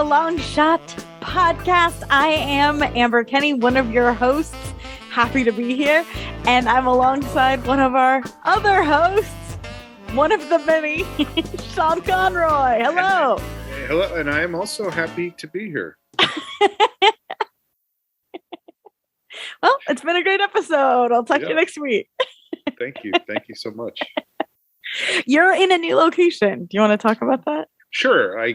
the Long Shot podcast. I am Amber Kenny, one of your hosts. Happy to be here. And I'm alongside one of our other hosts, one of the many, Sean Conroy. Hello. Hello, and I am also happy to be here. Well, it's been a great episode. I'll talk to you next week. Thank you. Thank you so much. You're in a new location. Do you want to talk about that? Sure. I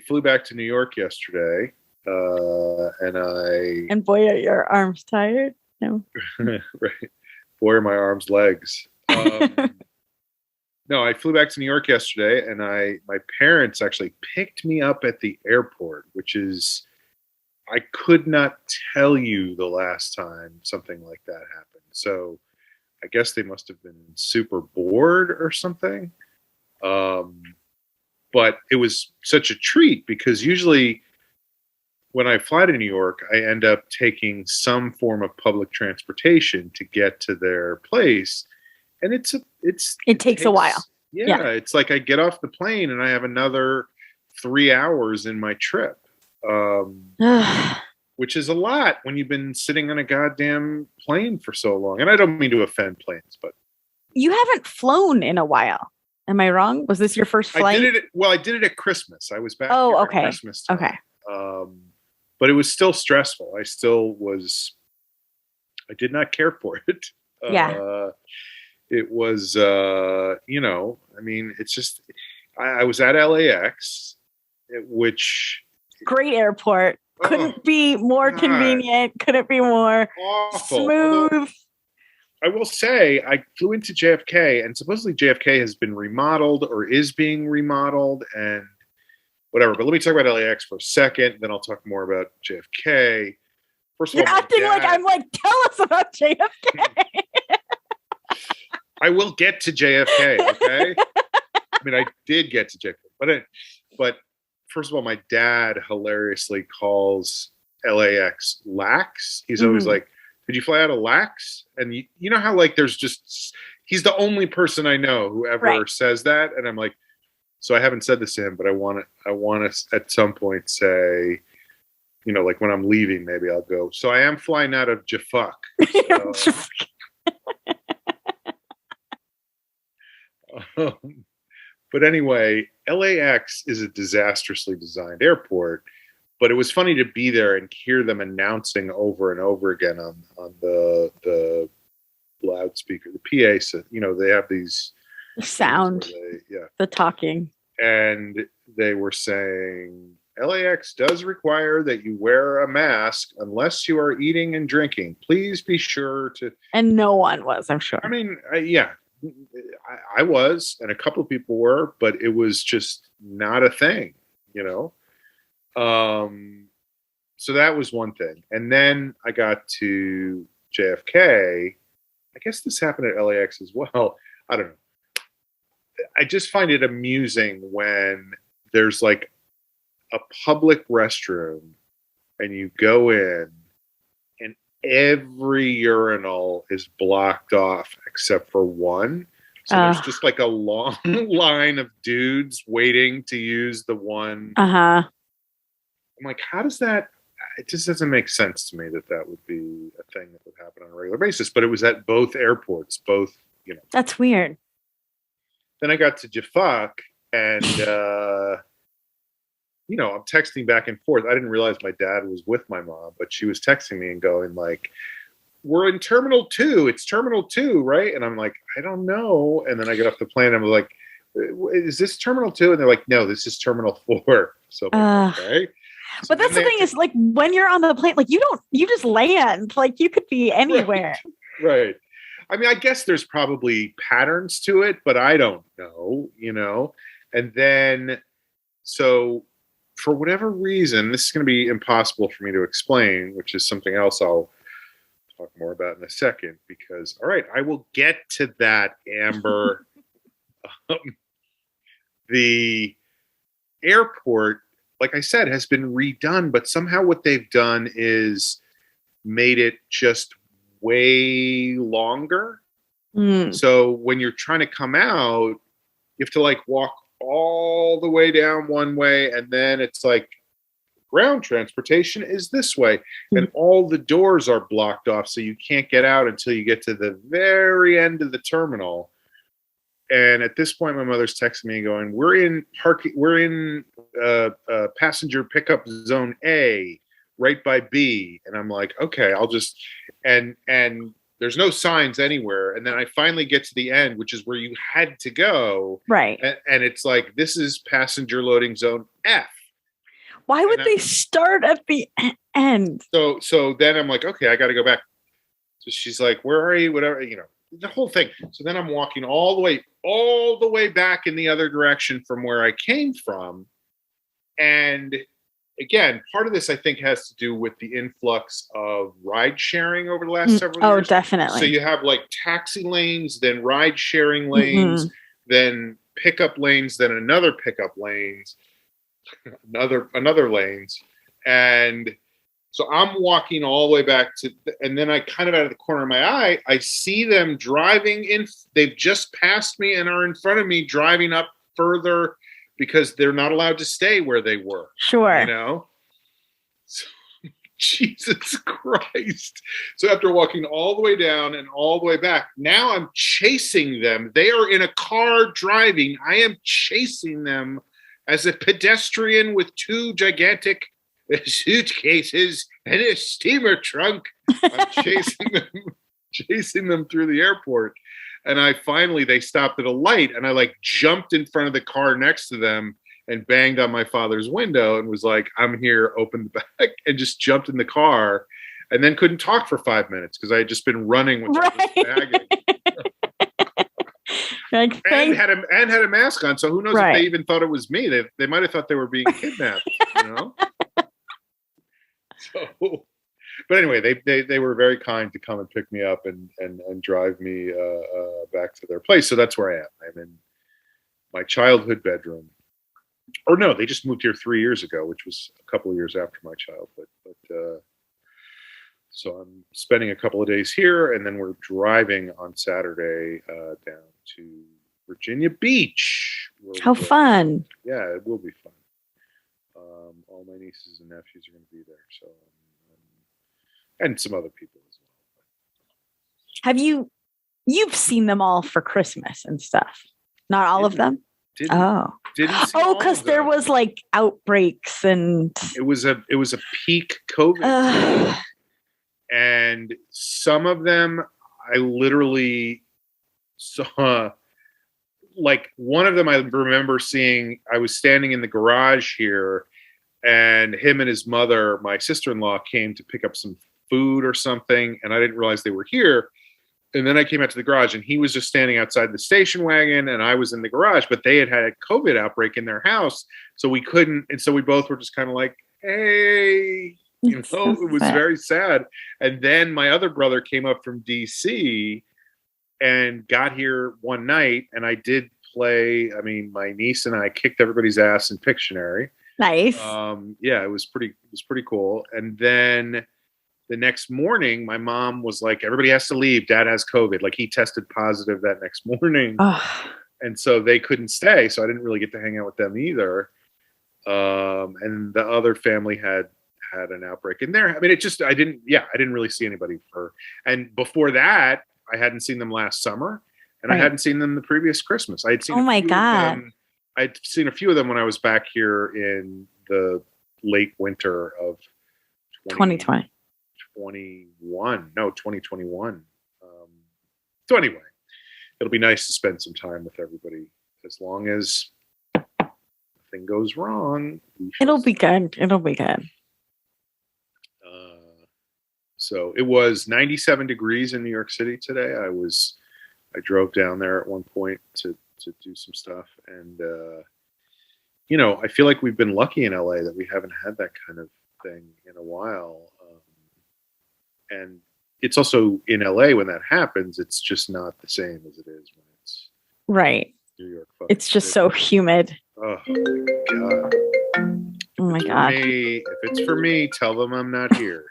flew back to New York yesterday, And boy, are your arms tired? No. Right. Boy, are my arms legs. No, I flew back to New York yesterday, and my parents actually picked me up at the airport, which is, I could not tell you the last time something like that happened. So I guess they must have been super bored or something. But it was such a treat because usually when I fly to New York, I end up taking some form of public transportation to get to their place. And it takes a while. Yeah, it's like I get off the plane and I have another 3 hours in my trip, which is a lot when you've been sitting on a goddamn plane for so long. And I don't mean to offend planes, but you haven't flown in a while. Am I wrong? Was this your first flight? I did it at Christmas. I was back here at Christmas time. Okay. But it was still stressful. I did not care for it. Yeah. It was, I mean, it's just, I was at LAX, which. Great airport. Couldn't be more convenient. Couldn't be more awful. Smooth. Although, I will say, I flew into JFK, and supposedly JFK has been remodeled or is being remodeled and whatever. But let me talk about LAX for a second, then I'll talk more about JFK. First of all, you're acting like I'm like, tell us about JFK. I will get to JFK, okay? I mean, I did get to JFK, but first of all, my dad hilariously calls LAX lax. He's always like, did you fly out of lax? And you know how like he's the only person I know who ever says that. And I'm like, so I haven't said this to him, but I want to at some point say, like when I'm leaving, maybe I'll go. So I am flying out of Jafuk. But anyway, LAX is a disastrously designed airport, but it was funny to be there and hear them announcing over and over again on the loudspeaker, the PA. So, they have these sound, the talking, and they were saying LAX does require that you wear a mask unless you are eating and drinking. Please be sure to. And no one was, I'm sure. I mean, yeah. I was, and a couple of people were, but it was just not a thing, So that was one thing. And then I got to JFK. I guess this happened at LAX as well. I don't know. I just find it amusing when there's like a public restroom and you go in and every urinal is blocked off except for one. So there's just like a long line of dudes waiting to use the one. I'm like, how does that? It just doesn't make sense to me that would be a thing that would happen on a regular basis. But it was at both airports, That's weird. Then I got to Jafuk and, I'm texting back and forth. I didn't realize my dad was with my mom, but she was texting me and going like, we're in Terminal 2. It's Terminal 2, right? And I'm like, I don't know. And then I get off the plane and I'm like, is this Terminal 2? And they're like, no, this is Terminal 4. So I'm like, okay. So but that's the thing is like when you're on the plane, like you just land. Like you could be anywhere. Right. I mean, I guess there's probably patterns to it, but I don't know, And then, so for whatever reason, this is going to be impossible for me to explain, which is something else I'll talk more about in a second, because, all right, I will get to that, Amber. The airport, like I said, has been redone, but somehow what they've done is made it just way longer. So when you're trying to come out, you have to like walk all the way down one way, and then it's like ground transportation is this way. And all the doors are blocked off, so you can't get out until you get to the very end of the terminal. And at this point, my mother's texting me going, we're in passenger pickup zone A, right by B. And I'm like, okay, I'll just, and there's no signs anywhere. And then I finally get to the end, which is where you had to go. Right. And it's like, this is passenger loading zone F. Why would they start at the end? So then I'm like, okay, I got to go back. So she's like, where are you? Whatever, the whole thing. So then I'm walking all the way back in the other direction from where I came from. And again, part of this, I think, has to do with the influx of ride sharing over the last several years. Oh, definitely. So you have like taxi lanes, then ride sharing lanes, then pickup lanes, then another pickup lanes, another lanes. And so I'm walking all the way back to, and then I kind of out of the corner of my eye, I see them driving in. They've just passed me and are in front of me driving up further because they're not allowed to stay where they were. Sure. So, Jesus Christ. So after walking all the way down and all the way back, now I'm chasing them. They are in a car driving. I am chasing them as a pedestrian with two gigantic suitcases and a steamer trunk. I'm chasing them through the airport. And they stopped at a light, and I like jumped in front of the car next to them and banged on my father's window and was like, I'm here, open the back, and just jumped in the car, and then couldn't talk for 5 minutes because I had just been running with this baggage. And had a mask on, so who knows if they even thought it was me. They might have thought they were being kidnapped, So, but anyway, they were very kind to come and pick me up and drive me back to their place. So that's where I am. I'm in my childhood bedroom. Or no, they just moved here 3 years ago, which was a couple of years after my childhood. But so I'm spending a couple of days here, and then we're driving on Saturday down to Virginia Beach. How fun! Yeah, it will be fun. All my nieces and nephews are going to be there, so and some other people as well. You've seen them all for Christmas and stuff? Not all of them? Didn't because there was like outbreaks and it was a peak COVID. And some of them I literally saw. Like one of them I remember seeing, I was standing in the garage here, and him and his mother, my sister-in-law, came to pick up some food or something, and I didn't realize they were here. And then I came out to the garage, and he was just standing outside the station wagon, and I was in the garage, but they had a COVID outbreak in their house, so we couldn't, and so we both were just kind of like, hey, it was very sad. And then my other brother came up from DC and got here one night, and I did play. I mean, my niece and I kicked everybody's ass in Pictionary. Nice. Yeah, it was pretty cool. And then the next morning, my mom was like, "Everybody has to leave. Dad has COVID." Like he tested positive that next morning, and so they couldn't stay. So I didn't really get to hang out with them either. And the other family had an outbreak in there. I mean, I didn't really see anybody and before that, I hadn't seen them last summer, and I hadn't seen them the previous Christmas. I had seen. Oh my God! I'd seen a few of them when I was back here in the late winter of 2020. 2021. So anyway, it'll be nice to spend some time with everybody. As long as nothing goes wrong, it'll be good. It'll be good. So it was 97 degrees in New York City today. I drove down there at one point to do some stuff. And, I feel like we've been lucky in LA that we haven't had that kind of thing in a while. And it's also in LA when that happens, it's just not the same as it is when it's right. New York. It's just so humid. Oh my God. Oh my God. If it's for me, tell them I'm not here.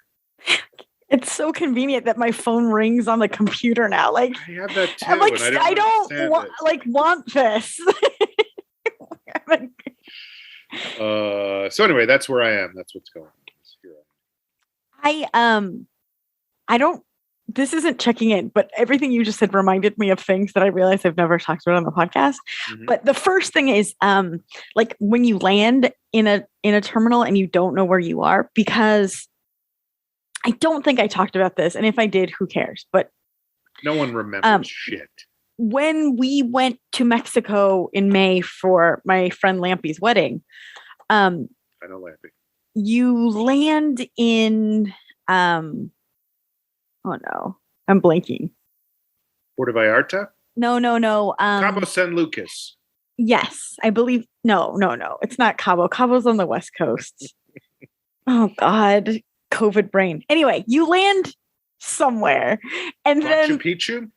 It's so convenient that my phone rings on the computer now. Like I have that too. I'm like, I don't want want this. So anyway, that's where I am. That's what's going on. I don't, this isn't checking in, but everything you just said reminded me of things that I realized I've never talked about on the podcast. Mhm. But the first thing is like when you land in a terminal and you don't know where you are, because I don't think I talked about this, and if I did, who cares? But No one remembers shit. when we went to Mexico in May for my friend Lampy's wedding, I know Lampy. you land in oh no, I'm blanking. Puerto Vallarta? No. Cabo San Lucas. Yes, I believe. No. It's not Cabo. Cabo's on the West Coast. Oh God, COVID brain. Anyway, you land somewhere, and Machu then Picchu?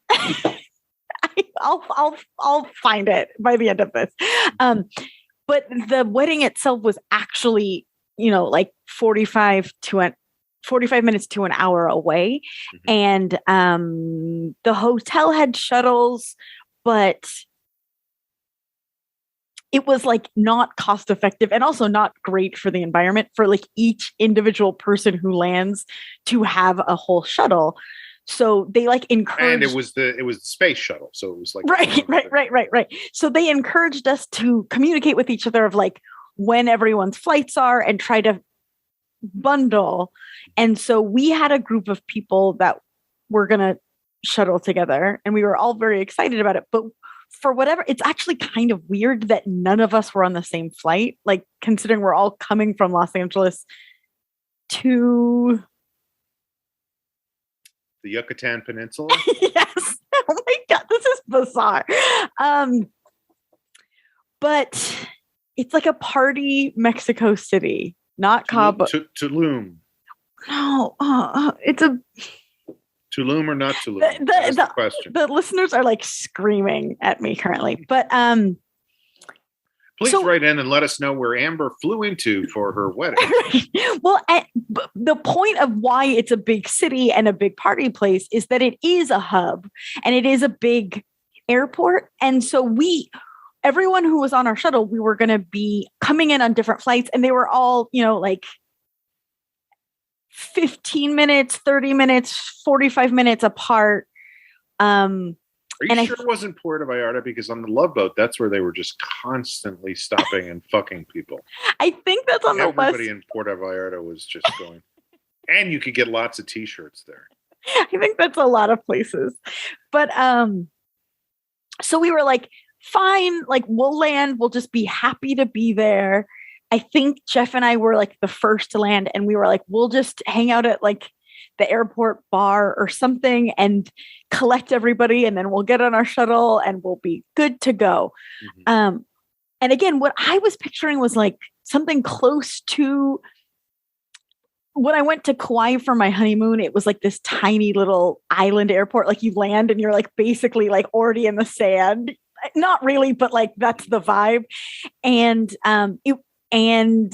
I'll find it by the end of this. But the wedding itself was actually, like 45 minutes to an hour away. Mhm. And the hotel had shuttles, but it was like not cost effective and also not great for the environment for like each individual person who lands to have a whole shuttle. So they like encouraged, And it was the space shuttle, so it was like right. So they encouraged us to communicate with each other of like when everyone's flights are and try to bundle. And so we had a group of people that were going to shuttle together, and we were all very excited about it. But for whatever, it's actually kind of weird that none of us were on the same flight, like considering we're all coming from Los Angeles to the Yucatan Peninsula. Yes. Oh my God, this is bizarre. But it's like a party Mexico City, not Cabo. Tulum. No, it's a Tulum or not Tulum? That's the question. The listeners are like screaming at me currently, but please write in and let us know where Amber flew into for her wedding. Well, the point of why it's a big city and a big party place is that it is a hub and it is a big airport. And so everyone who was on our shuttle, we were going to be coming in on different flights, and they were all, like 15 minutes, 30 minutes, 45 minutes apart. Are you sure it wasn't Puerto Vallarta? Because on the Love Boat, that's where they were just constantly stopping and fucking people. I think that's on the west. Everybody in Puerto Vallarta was just going. And you could get lots of T-shirts there. I think that's a lot of places. But so we were like, fine, like we'll land. We'll just be happy to be there. I think Jeff and I were like the first to land, and we were like, we'll just hang out at like the airport bar or something and collect everybody, and then we'll get on our shuttle and we'll be good to go. Mm-hmm. And again, what I was picturing was like something close to when I went to Kauai for my honeymoon. It was like this tiny little island airport. Like you land and you're like basically like already in the sand. Not really, but like that's the vibe. And and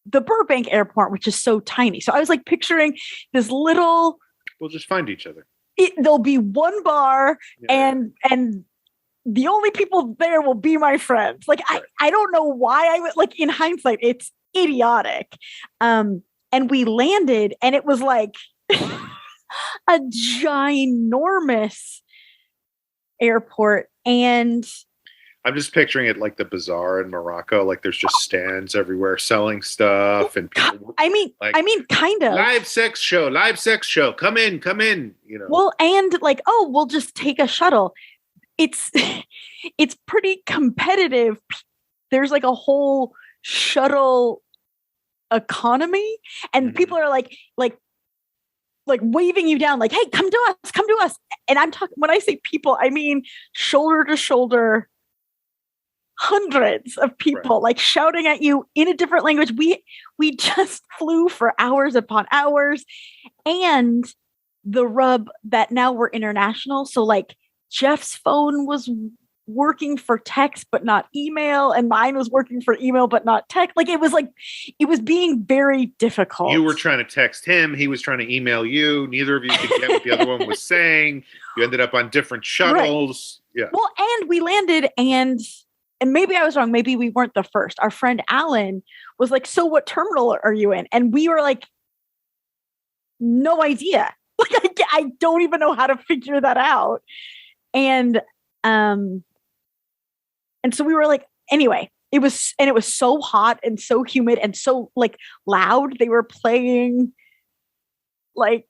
the Burbank airport, which is so tiny. So I was like picturing this little. We'll just find each other. There'll be one bar, and the only people there will be my friends. Like right. I don't know why I was like in hindsight, it's idiotic. And we landed, and it was like a ginormous airport, and I'm just picturing it like the bazaar in Morocco. Like there's just stands everywhere selling stuff, and people. I mean, kind of live sex show. Come in. Well, and like, we'll just take a shuttle. It's pretty competitive. There's like a whole shuttle economy, and mm-hmm. people are like waving you down, like, hey, come to us. And I'm talking, when I say people, I mean shoulder to shoulder. Hundreds of people right. like shouting at you in a different language. We just flew for hours upon hours, and the rub that now we're international. So like Jeff's phone was working for text but not email, and mine was working for email but not text. Like it was being very difficult. You were trying to text him, he was trying to email you. Neither of you could get what the other one was saying. You ended up on different shuttles. Right. Yeah. Well, and we landed, and and maybe I was wrong, maybe we weren't the first. Our friend Alan was like, so what terminal are you in? And we were like, no idea. Like, I don't even know how to figure that out. And so we were like, anyway, it was so hot and so humid and so like loud. They were playing like,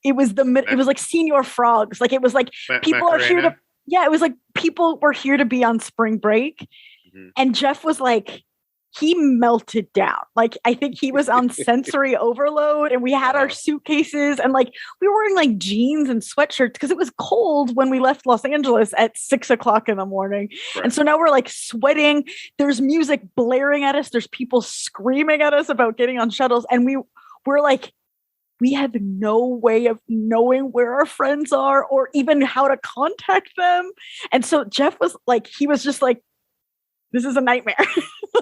it was like Senior Frogs. Like, it was like people are here to, it was like people were here to be on spring break. Mm-hmm. And Jeff was like, he melted down. Like, I think he was on sensory overload, and we had our suitcases, and like we were wearing like jeans and sweatshirts because it was cold when we left Los Angeles at 6:00 in the morning. Right. And so now we're like sweating. There's music blaring at us. There's people screaming at us about getting on shuttles. And we're like, we have no way of knowing where our friends are or even how to contact them. And so Jeff was like, he was just like, this is a nightmare.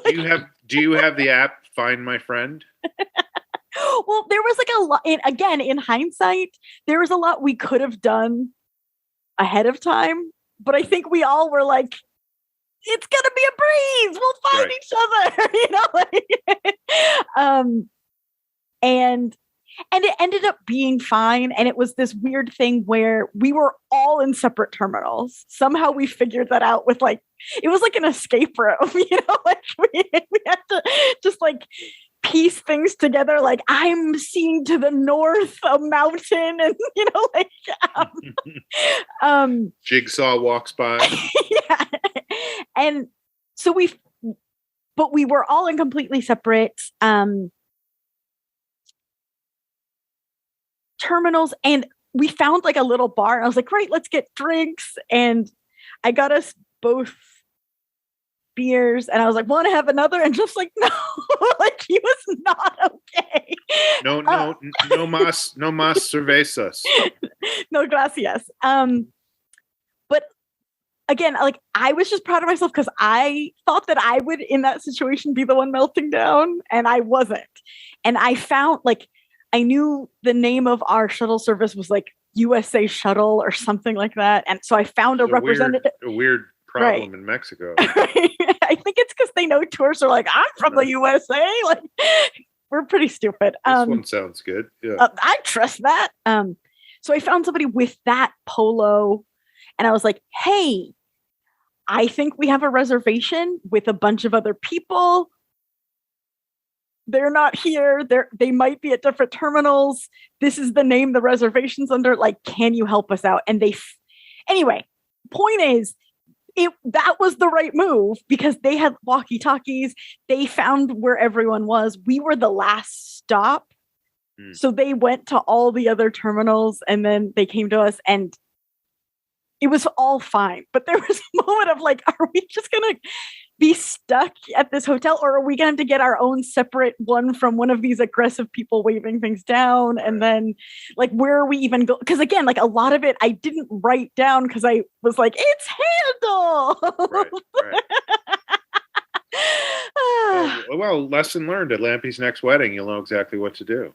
Like, do you have the app Find My Friend? Well, there was like a lot, again, in hindsight, there was a lot we could have done ahead of time. But I think we all were like, it's going to be a breeze. We'll find each other, and it ended up being fine. And it was this weird thing where we were all in separate terminals. Somehow we figured that out with like, it was like an escape room, like we had to just like piece things together. Like, I'm seeing to the north a mountain, and Jigsaw walks by. Yeah. And so we were all in completely separate terminals, and we found like a little bar, and I was like, great, let's get drinks. And I got us both beers, and I was like, want to have another? And just like, no, like he was not okay. No más cervezas. No gracias. But again, like, I was just proud of myself because I thought that I would in that situation be the one melting down, and I wasn't. And I found like, I knew the name of our shuttle service was like USA Shuttle or something like that. And so I found a representative. A weird problem in Mexico. I think it's because they know tourists are like, I'm from the USA. Like, we're pretty stupid. This one sounds good. Yeah. I trust that. So I found somebody with that polo, and I was like, hey, I think we have a reservation with a bunch of other people. They're not here. They might be at different terminals. This is the name the reservation's under. Like, can you help us out? And anyway, point is, that was the right move because they had walkie-talkies. They found where everyone was. We were the last stop. So they went to all the other terminals, and then they came to us, and it was all fine. But there was a moment of like, are we just going to be stuck at this hotel, or are we going to get our own separate one from one of these aggressive people waving things down? And then like, where are we even go? Because again, like a lot of it I didn't write down because I was like, it's Handle. Right. Well, lesson learned at Lampy's next wedding. You'll know exactly what to do,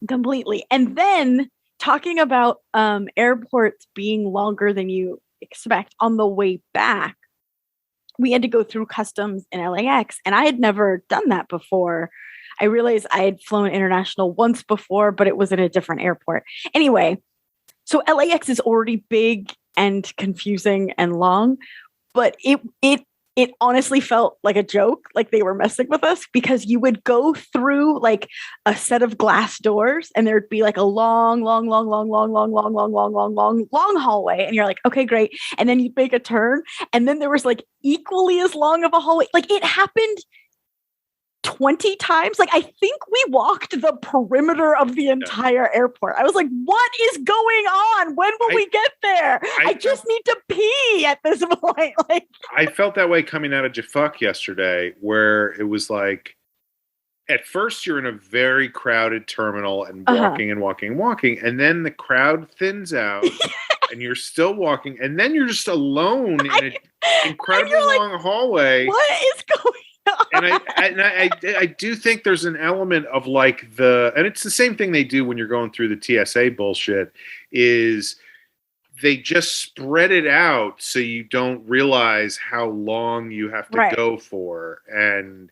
Completely. And then talking about airports being longer than you expect, on the way back, we had to go through customs in LAX, and I had never done that before. I realized I had flown international once before, but it was in a different airport. Anyway, so LAX is already big and confusing and long, but it honestly felt like a joke, like they were messing with us, because you would go through like a set of glass doors, and there'd be like a long hallway, and you're like, okay, great. And then you'd make a turn, and then there was like equally as long of a hallway. Like, it happened 20 times. Like, I think we walked the perimeter of the entire airport. I was like, what is going on? When will we get there? I just need to pee at this point. Like, I felt that way coming out of Jafuk yesterday, where it was like, at first you're in a very crowded terminal and walking and walking and walking, and then the crowd thins out and you're still walking, and then you're just alone in an incredibly long hallway. What is going on? And I do think there's an element of like and it's the same thing they do when you're going through the TSA bullshit, is they just spread it out so you don't realize how long you have to go for. And,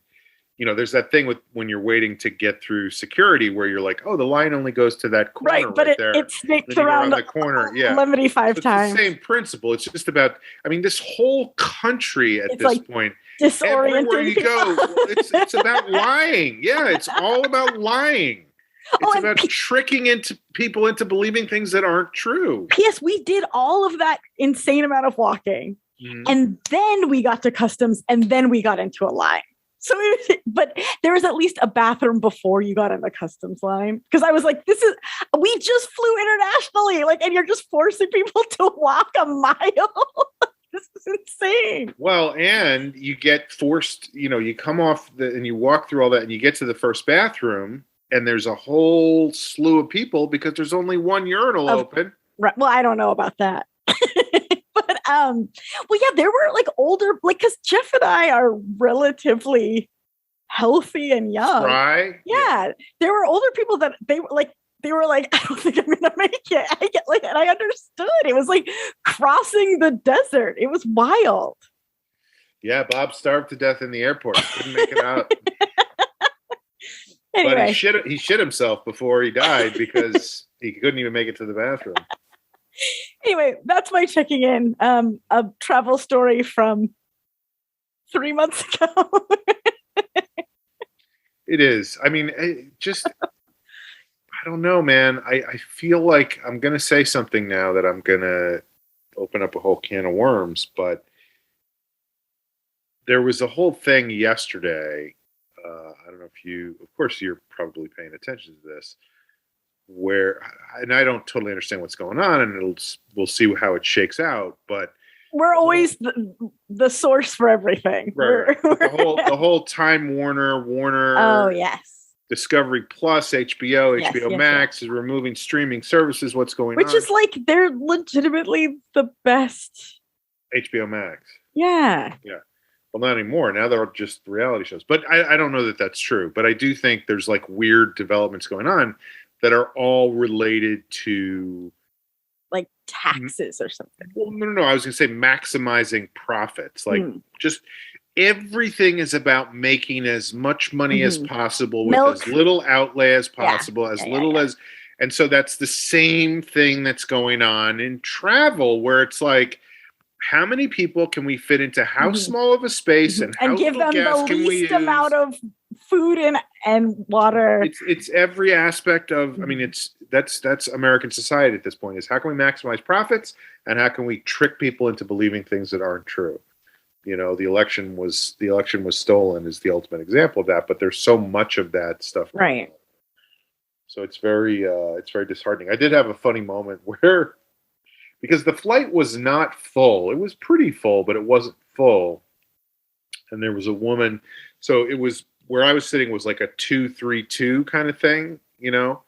you know, there's that thing with when you're waiting to get through security where you're like, oh, the line only goes to that corner but there. It snakes around the corner. Yeah. 75 times. It's the same principle. It's just about, I mean, this whole country at this point, everywhere you go, it's about lying. Yeah, it's all about lying. It's about tricking people into believing things that aren't true. P.S. We did all of that insane amount of walking. Mm-hmm. And then we got to customs and then we got into a line. So, but there was at least a bathroom before you got in the customs line. Because I was like, we just flew internationally. Like, and you're just forcing people to walk a mile. This is insane. Well, and you get forced, you know, you come off and you walk through all that and you get to the first bathroom and there's a whole slew of people because there's only one urinal open. Right. Well, I don't know about that. But, well, yeah, there were like older, like, because Jeff and I are relatively healthy and young. Right. Yeah. There were older people that they were like, I don't think I'm gonna make it. And I understood. It was like crossing the desert. It was wild. Yeah, Bob starved to death in the airport. Couldn't make it out. Anyway. But he shit himself before he died because he couldn't even make it to the bathroom. Anyway, that's my checking in. A travel story from 3 months ago. It is. I mean, I don't know, man. I feel like I'm going to say something now that I'm going to open up a whole can of worms, but there was a whole thing yesterday. I don't know if of course you're probably paying attention to this, and I don't totally understand what's going on, and we'll see how it shakes out, but we're always the source for everything. Right. The whole Time Warner. Oh, yes. Discovery Plus, HBO Max is removing streaming services. What's going on? Which is like, they're legitimately the best. HBO Max. Yeah. Yeah. Well, not anymore. Now they're just reality shows. But I don't know that that's true. But I do think there's like weird developments going on that are all related to like taxes or something. Well, no. I was going to say maximizing profits. Like just everything is about making as much money as possible with as little outlay as possible, and so that's the same thing that's going on in travel, where it's like, how many people can we fit into how small of a space and how give them the least amount of food and water. It's every aspect of, I mean, that's American society at this point, is how can we maximize profits and how can we trick people into believing things that aren't true? You know, the election was stolen is the ultimate example of that, but there's so much of that stuff. Right. So it's very disheartening. I did have a funny moment where, because the flight was not full, it was pretty full, but it wasn't full. And there was a woman, so it was, where I was sitting was like a 2-3-2 kind of thing, you know,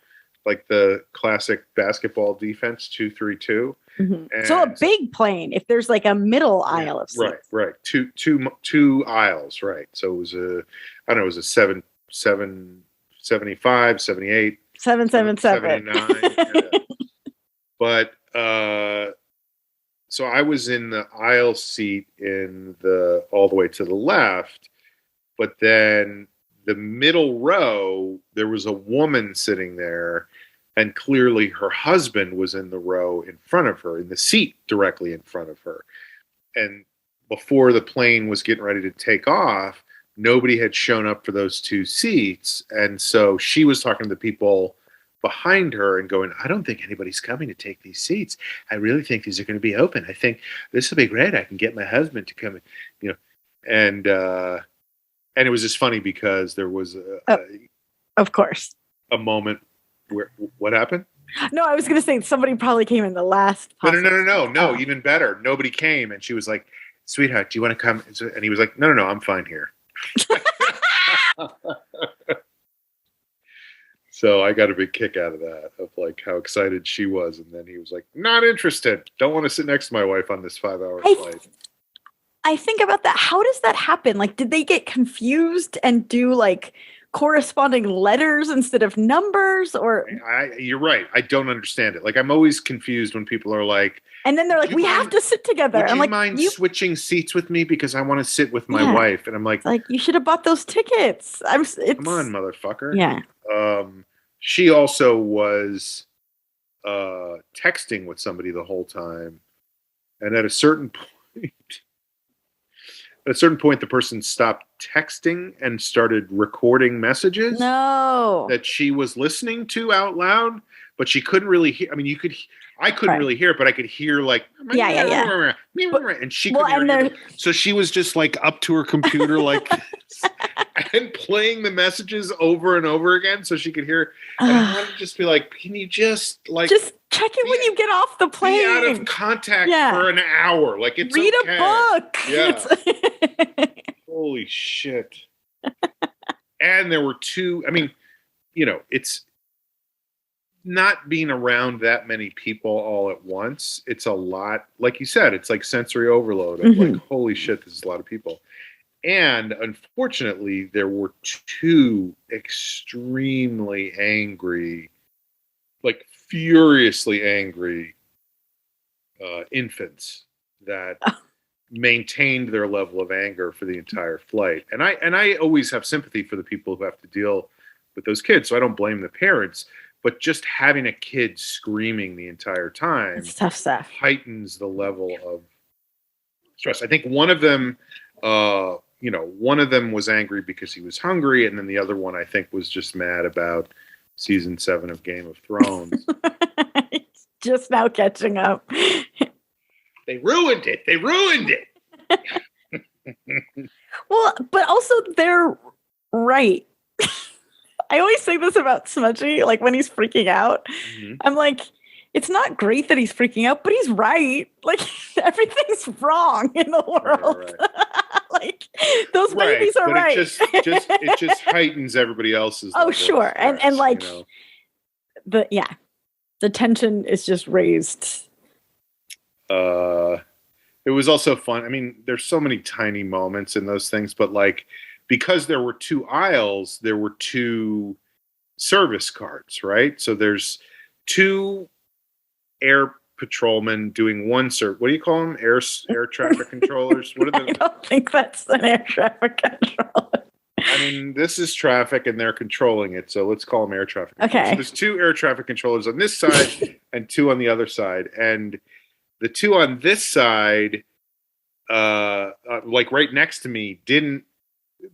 like the classic basketball defense, 2-3-2. So a big plane, if there's like a middle aisle of seats. Right. Two aisles, right. So it was it was a 775, 78. 777. 79. But so I was in the aisle seat all the way to the left, but then the middle row, there was a woman sitting there, and clearly her husband was in the row in front of her, in the seat directly in front of her. And before the plane was getting ready to take off, nobody had shown up for those two seats. And so she was talking to the people behind her and going, I don't think anybody's coming to take these seats. I really think these are going to be open. I think this will be great. I can get my husband to come in, you know. And it was just funny because there was of course, a moment where, what happened? No, I was going to say somebody probably came in the last. No, even better. Nobody came. And she was like, sweetheart, do you want to come? And he was like, no, I'm fine here. So I got a big kick out of that, of like how excited she was. And then he was like, not interested. Don't want to sit next to my wife on this 5-hour flight. I think about that. How does that happen? Like, did they get confused and do like corresponding letters instead of numbers, or you're right. I don't understand it. Like, I'm always confused when people are like, and then they're like, we have to sit together. Would I'm you like, mind switching seats with me because I want to sit with my wife? And I'm like, you should have bought those tickets. Come on, motherfucker. Yeah. She also was texting with somebody the whole time, and at a certain point, the person stopped texting and started recording messages that she was listening to out loud, but she couldn't really hear. I mean, I couldn't really hear it, but I could hear like, yeah. And she couldn't hear it. So she was just like up to her computer like this, and playing the messages over and over again so she could hear. And I wanted to just be like, can you just check it when you get off the plane? Be out of contact for an hour. Like, it's read a book. Yeah. Holy shit. And there were two. I mean, it's not being around that many people all at once. It's a lot. Like you said, it's like sensory overload. Of like, holy shit, this is a lot of people. And unfortunately, there were two extremely angry, like furiously angry infants that maintained their level of anger for the entire flight. And I always have sympathy for the people who have to deal with those kids. So I don't blame the parents, but just having a kid screaming the entire time, it's tough stuff, heightens the level of stress. I think one of them was angry because he was hungry, and then the other one, I think, was just mad about season 7 of Game of Thrones. Just now catching up. They ruined it. Well, but also they're right. I always say this about Smudgy, like when he's freaking out. Mm-hmm. I'm like, it's not great that he's freaking out, but he's right. Like, everything's wrong in the world. Right. Like, those babies are right. It just heightens everybody else's. Oh, sure. Stress, and like, the tension is just raised. It was also fun. I mean, there's so many tiny moments in those things, but like, because there were 2 aisles, there were 2 service cards, right? So there's 2 air patrolmen doing one what do you call them? Air traffic controllers? What are I don't think that's an air traffic controller. I mean, this is traffic and they're controlling it, so let's call them air traffic controllers. Okay. So there's 2 air traffic controllers on this side and 2 on the other side. And the 2 on this side, like right next to me,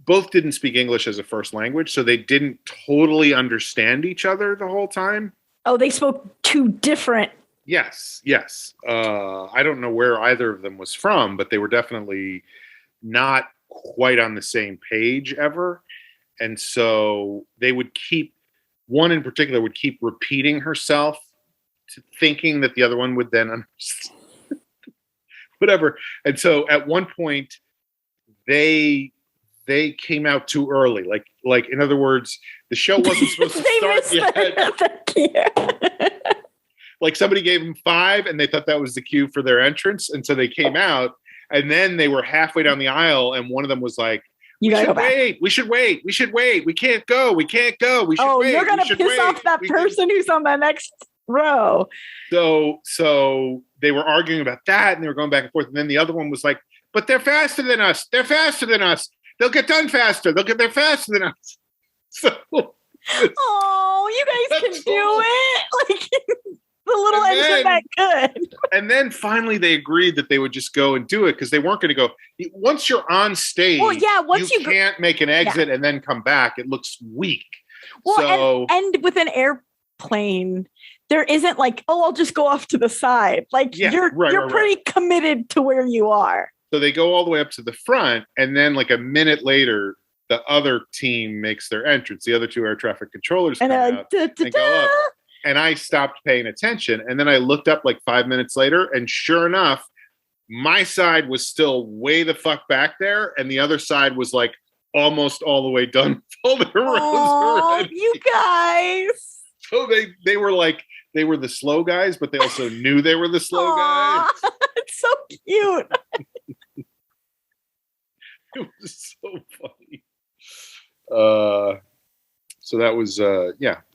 both didn't speak English as a first language, so they didn't totally understand each other the whole time. Oh, they spoke 2 different. Yes. I don't know where either of them was from, but they were definitely not quite on the same page ever. And so one in particular would keep repeating herself, thinking that the other one would then understand. Whatever. And so at one point, they came out too early. Like in other words, the show wasn't supposed to start yet. Like somebody gave them 5 and they thought that was the cue for their entrance. And so they came out, and then they were halfway down the aisle, and one of them was like, we should wait. We can't go. We should wait. You're going to piss off that person who's on the next row. So they were arguing about that, and they were going back and forth. And then the other one was like, but they're faster than us. They'll get done faster. They're faster than us. So, you guys can do it. Like, the little engine that good. And then finally they agreed that they would just go and do it, because they weren't going to go. Once you're on stage, you can't make an exit and then come back. It looks weak. Well, and with an airplane, there isn't like, I'll just go off to the side. Like, you're pretty committed to where you are. So they go all the way up to the front, and then like a minute later, the other team makes their entrance. The other 2 air traffic controllers come out and go up. And I stopped paying attention. And then I looked up like 5 minutes later, and sure enough, my side was still way the fuck back there, and the other side was like almost all the way done with all their rows already. You guys. So they were like, they were the slow guys, but they also knew they were the slow guys. It's so cute. It was so funny. So that was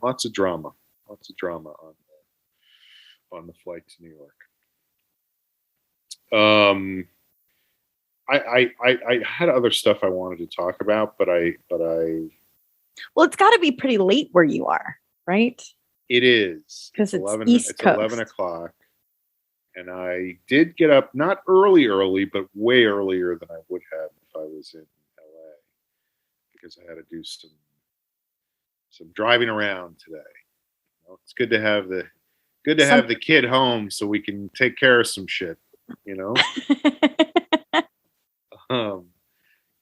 lots of drama on the flight to New York. I had other stuff I wanted to talk about, but I well, it's got to be pretty late where you are, right? It is, because it's 11. East It's Coast. 11 o'clock, and I did get up not early, but way earlier than I would have if I was in LA, because I had to do some driving around today. You know, it's good to have the kid home so we can take care of some shit. You know,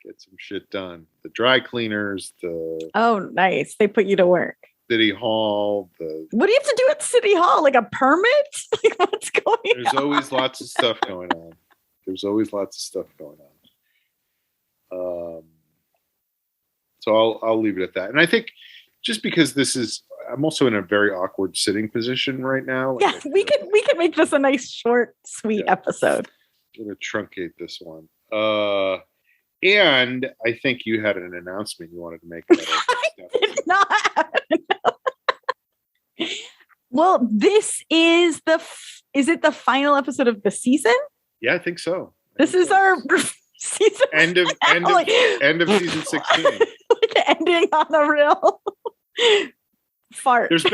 get some shit done. The dry cleaners, oh, nice. They put you to work. City Hall. What do you have to do at City Hall? Like a permit? Like what's going on? There's always lots of stuff going on. So I'll leave it at that. And I think just because I'm also in a very awkward sitting position right now. Yeah, we could make this a nice, short, sweet episode. I'm going to truncate this one. And I think you had an announcement you wanted to make. I did not. Well, this is is it the final episode of the season? Yeah, I think so. This is our season. End of season 16. Like ending on a real fart. There's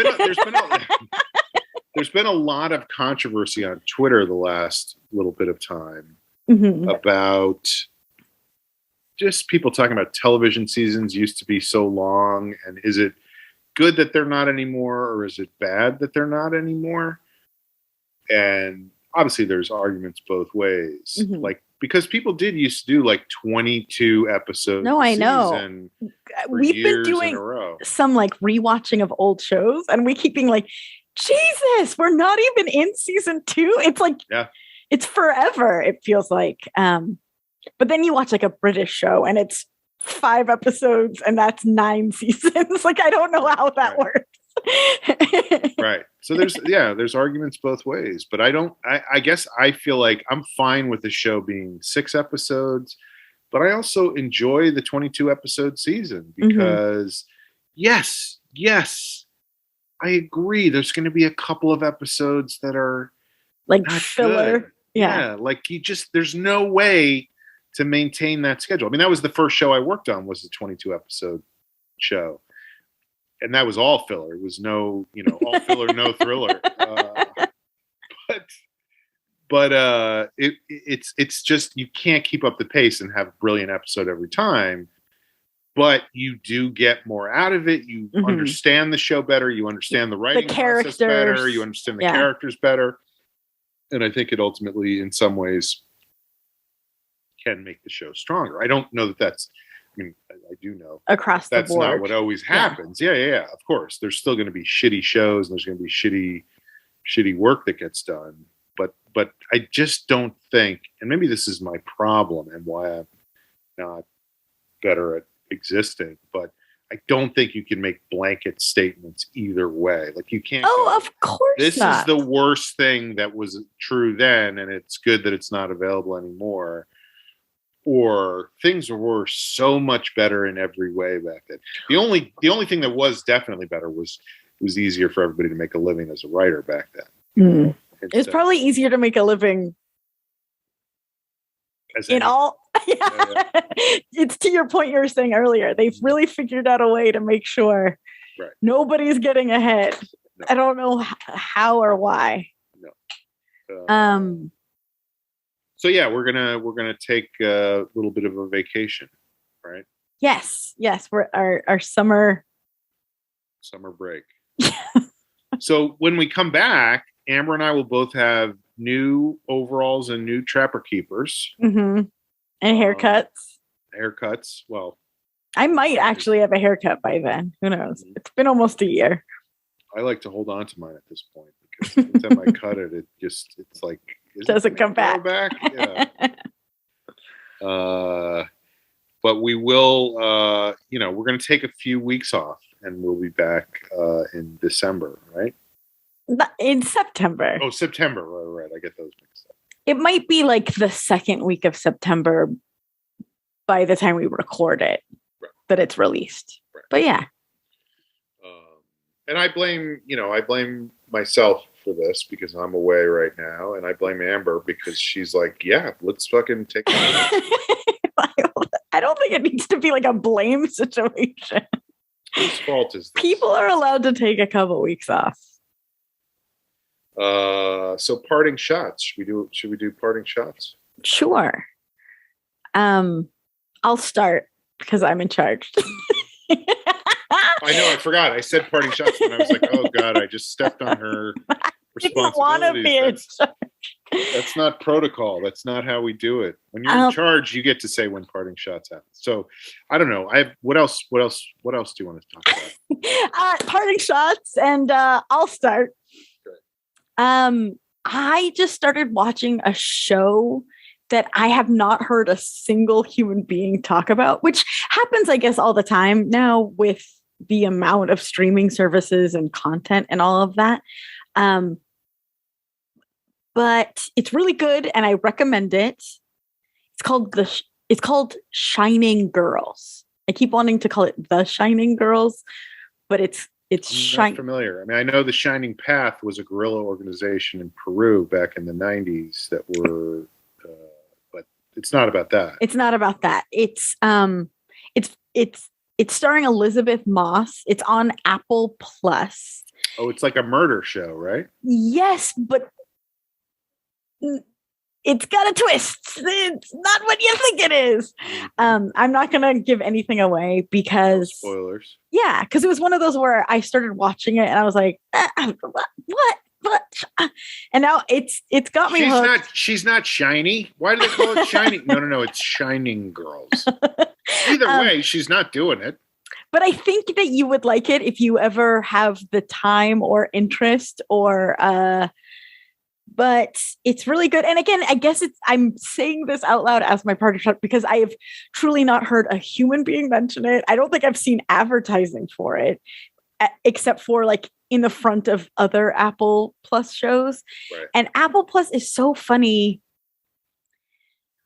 been a lot of controversy on Twitter the last little bit of time about just people talking about television seasons used to be so long, and is it good that they're not anymore, or is it bad that they're not anymore? And obviously there's arguments both ways. Like, because people did used to do like 22 episodes. No, I know. We've been doing some like rewatching of old shows, and we keep being like, Jesus, we're not even in season 2. It's like, it's forever. It feels like, but then you watch like a British show and it's 5 episodes and that's 9 seasons. Like, I don't know how that works. Right. So there's arguments both ways, but I guess I feel like I'm fine with the show being 6 episodes, but I also enjoy the 22 episode season because yes, I agree. There's going to be a couple of episodes that are like filler. Good. Yeah. Like there's no way to maintain that schedule. I mean, that was the first show I worked on, was a 22 episode show. And that was all filler. It was no, all filler, no thriller. But it's just, you can't keep up the pace and have a brilliant episode every time. But you do get more out of it. You understand the show better. You understand the writing process better. You understand the characters better. And I think it ultimately, in some ways, can make the show stronger. I don't know that that's, I do know across the board. That's not what always happens. Yeah. Of course, there's still going to be shitty shows and there's going to be shitty work that gets done. But I just don't think, and maybe this is my problem and why I'm not better at existing, but I don't think you can make blanket statements either way. Like, you can't. Oh, of course this not. is the worst thing that was true then, and it's good that it's not available anymore. Or things were so much better in every way back then. The only thing that was definitely better was it was easier for everybody to make a living as a writer back then. It's probably easier to make a living all. Yeah. It's to your point you were saying earlier. They've really figured out a way to make sure nobody's getting ahead. No. I don't know how or why. No. So yeah, we're gonna take a little bit of a vacation, right? Yes. We're our summer break. So when we come back, Amber and I will both have new overalls and new Trapper Keepers, and haircuts. Well, I might actually have a haircut by then. Who knows? It's been almost a year. I like to hold on to mine at this point because every time I cut it, it's like. Doesn't come back. Yeah. But we will, we're going to take a few weeks off and we'll be back in December, right? In September. Oh, September. Right. I get those mixed up. It might be like the second week of September by the time we record it that it's released. Right. But yeah. And I blame myself for this because I'm away right now, and I blame Amber because she's like, yeah, let's fucking take it. I don't think it needs to be like a blame situation. Whose fault is this? People are allowed to take a couple weeks off. So parting shots. Should we do parting shots? Sure. I'll start because I'm in charge. I know, I forgot. I said parting shots and I was like, oh God, I just stepped on her responsibilities. That's not protocol. That's not how we do it. When you're in charge, you get to say when parting shots happen. So I don't know. What else do you want to talk about? Parting shots, and I'll start. Great. I just started watching a show that I have not heard a single human being talk about, which happens, I guess, all the time now with the amount of streaming services and content and all of that. But it's really good, and I recommend it. It's called Shining Girls. I keep wanting to call it The Shining Girls, but it's not familiar. I mean, I know the Shining Path was a guerrilla organization in Peru back in the 90s that were, but it's not about that. It's not about that. It's starring Elizabeth Moss. It's on Apple Plus. Oh, it's like a murder show, right? Yes, but it's got a twist. It's not what you think it is. I'm not going to give anything away because spoilers. Yeah, because it was one of those where I started watching it and I was like, what? And now it's got me hooked. She's not shiny. Why do they call it shiny? No. It's Shining Girls. Either way, she's not doing it. But I think that you would like it if you ever have the time or interest or. But it's really good. And again, I guess I'm saying this out loud as my party shot because I have truly not heard a human being mention it. I don't think I've seen advertising for it, except for like in the front of other Apple Plus shows. Right. And Apple Plus is so funny.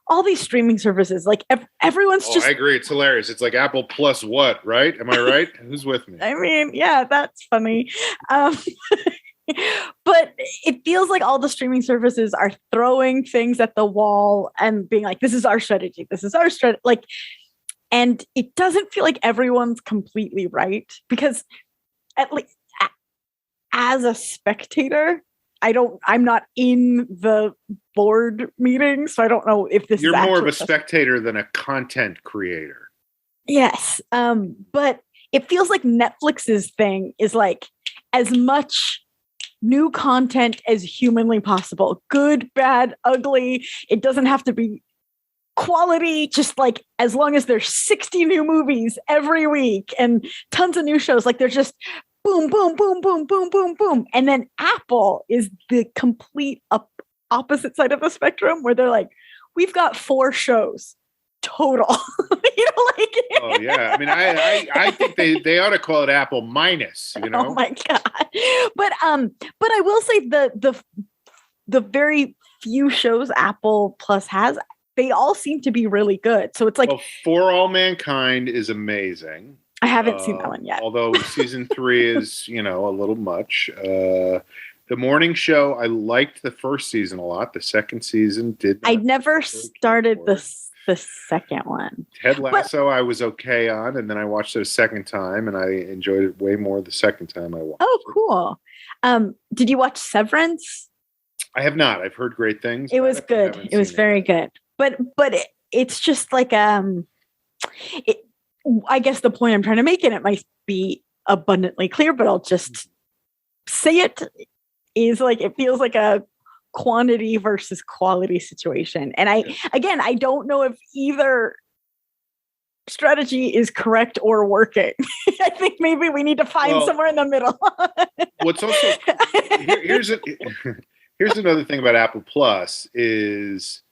All these streaming services, like everyone's just. I agree. It's hilarious. It's like Apple Plus what, right? Am I right? Who's with me? I mean, yeah, that's funny. But it feels like all the streaming services are throwing things at the wall and being like, this is our strategy. This is our strategy. Like, and it doesn't feel like everyone's completely right because at least as a spectator, I'm not in the board meeting. So I don't know if this You're is more of a spectator than a content creator. Yes. But it feels like Netflix's thing is like as much new content as humanly possible. Good, bad, ugly. It doesn't have to be quality, just like as long as there's 60 new movies every week and tons of new shows, like they're just boom, boom, boom, boom, boom, boom, boom. And then Apple is the complete opposite side of the spectrum where they're like, we've got 4 shows total. Oh yeah. I mean, I think they ought to call it Apple minus, Oh my God. But I will say the very few shows Apple Plus has, they all seem to be really good. So it's like For All Mankind is amazing. I haven't seen that one yet. Although season 3 is, a little much. The Morning Show, I liked the first season a lot. The second season did not. I never started the second one. Ted Lasso, I was okay on, and then I watched it a second time, and I enjoyed it way more the second time I watched it. Oh, cool. Did you watch Severance? I have not. I've heard great things. It was good. It was very good. But it's just like I guess the point I'm trying to make, and it might be abundantly clear, but I'll just say it, is like it feels like a quantity versus quality situation. And I don't know if either strategy is correct or working. I think maybe we need to find somewhere in the middle. What's also here's another thing about Apple Plus is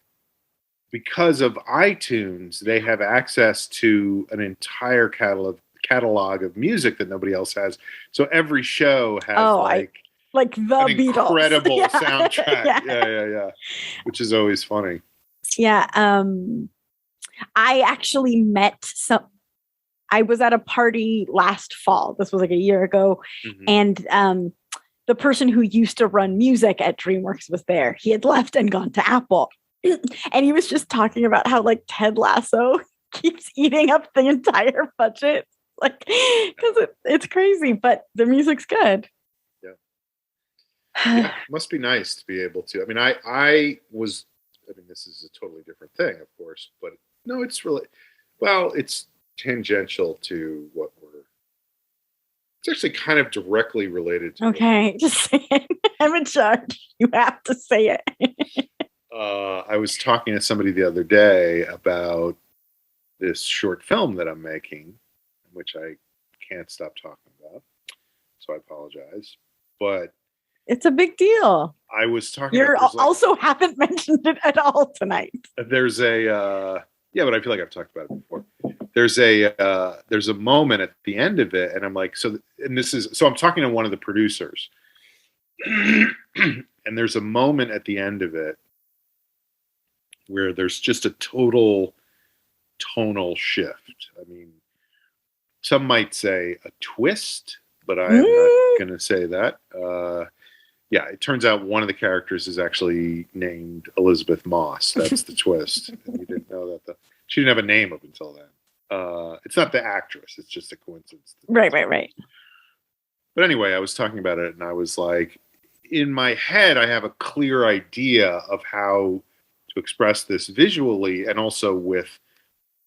because of iTunes, they have access to an entire catalog of music that nobody else has. So every show has like the Beatles. Incredible soundtrack. Yeah. Which is always funny. Yeah. I actually met I was at a party last fall. This was like a year ago. Mhm. And the person who used to run music at DreamWorks was there. He had left and gone to Apple. And he was just talking about how like Ted Lasso keeps eating up the entire budget. Like, because it's crazy, but the music's good. Yeah, it must be nice to be able to. I mean, I mean, this is a totally different thing, of course, but no, it's really, well, it's tangential to what it's actually kind of directly related to. Okay, just say it. I'm in charge. You have to say it. I was talking to somebody the other day about this short film that I'm making, which I can't stop talking about, so I apologize. But it's a big deal. I was talking. You also haven't mentioned it at all tonight. There's a yeah, but I feel like I've talked about it before. There's a moment at the end of it, and I'm like, so I'm talking to one of the producers, and there's a moment at the end of it where there's just a total tonal shift. I mean, some might say a twist, but I'm not going to say that. Yeah, it turns out one of the characters is actually named Elizabeth Moss. That's the twist. And you didn't know that. She didn't have a name up until then. It's not the actress. It's just a coincidence. Right. But anyway, I was talking about it, and I was like, in my head, I have a clear idea of how to express this visually and also with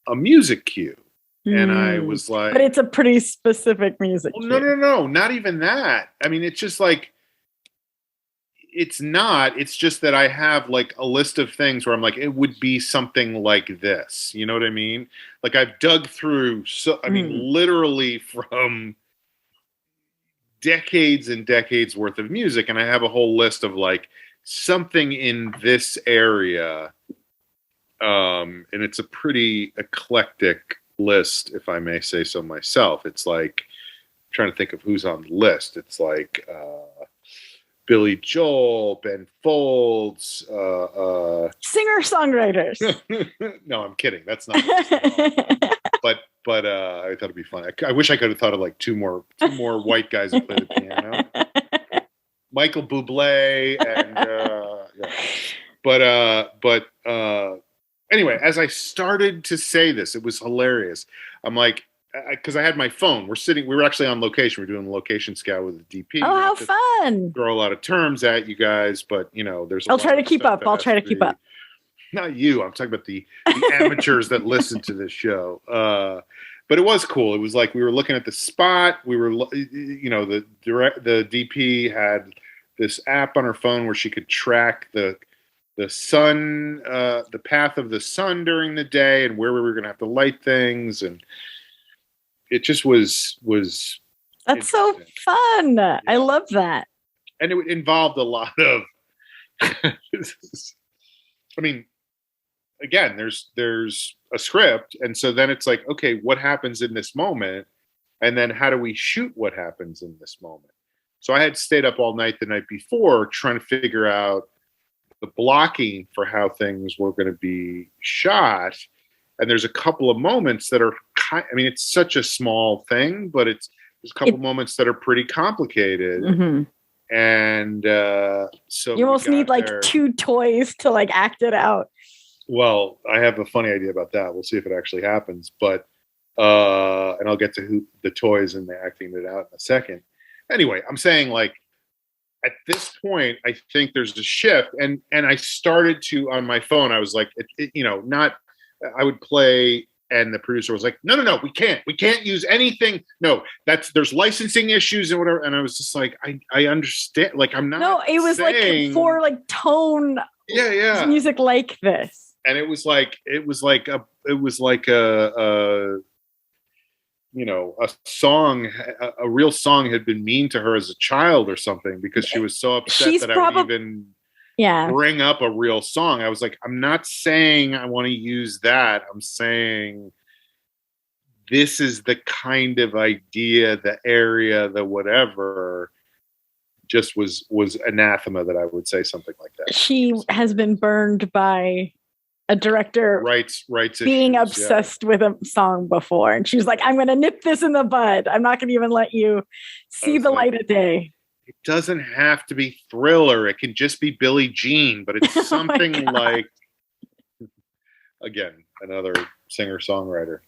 a music cue. And I was like... But it's a pretty specific music cue. No, not even that. I mean, it's just like... It's not. It's just that I have like a list of things where I'm like, it would be something like this. You know what I mean? Like I've dug through, literally from decades and decades worth of music. And I have a whole list of like something in this area. And it's a pretty eclectic list, if I may say so myself. It's like, I'm trying to think of who's on the list. It's like, Billy Joel, Ben Folds, singer-songwriters. No, I'm kidding. That's not. But I thought it'd be fun. I wish I could have thought of like two more white guys who play the piano. Michael Bublé and yeah. But anyway, as I started to say this, it was hilarious. I'm like, because I had my phone. We were actually on location. We're doing a location scout with the DP. Oh, how fun. Throw a lot of terms at you guys, but I'll try to keep up. Not you. I'm talking about the amateurs that listen to this show. But it was cool. It was like we were looking at the spot. We were, the DP had this app on her phone where she could track the sun, the path of the sun during the day and where we were going to have to light things. And it just was. That's so fun. Yeah. I love that. And it involved a lot of, I mean, again, there's a script. And so then it's like, okay, what happens in this moment? And then how do we shoot what happens in this moment? So I had stayed up all night the night before trying to figure out the blocking for how things were going to be shot. And there's a couple of moments that are, it's such a small thing, but there's a couple moments that are pretty complicated. Mm-hmm. And so you almost need like two toys to like act it out. Well, I have a funny idea about that. We'll see if it actually happens. But and I'll get to the toys and the acting it out in a second. Anyway, I'm saying like at this point, I think there's a shift, and I started to on my phone. I was like, I would play, and the producer was like, no, we can't use anything. No, there's licensing issues and whatever. And I was just like, I understand. Like, I'm not. No, it was like for like tone. Yeah. Music like this. And it was like a song, a real song had been mean to her as a child or something because she was so upset that I would even bring up a real song. I was like, I'm not saying I want to use that. I'm saying this is the kind of idea, the area, the whatever, just was anathema that I would say something like that. She has been burned by a director writes being issues, obsessed with a song before, and she was like, I'm going to nip this in the bud. I'm not going to even let you see the light of day. It doesn't have to be Thriller. It can just be Billie Jean, but it's something like, again, another singer-songwriter.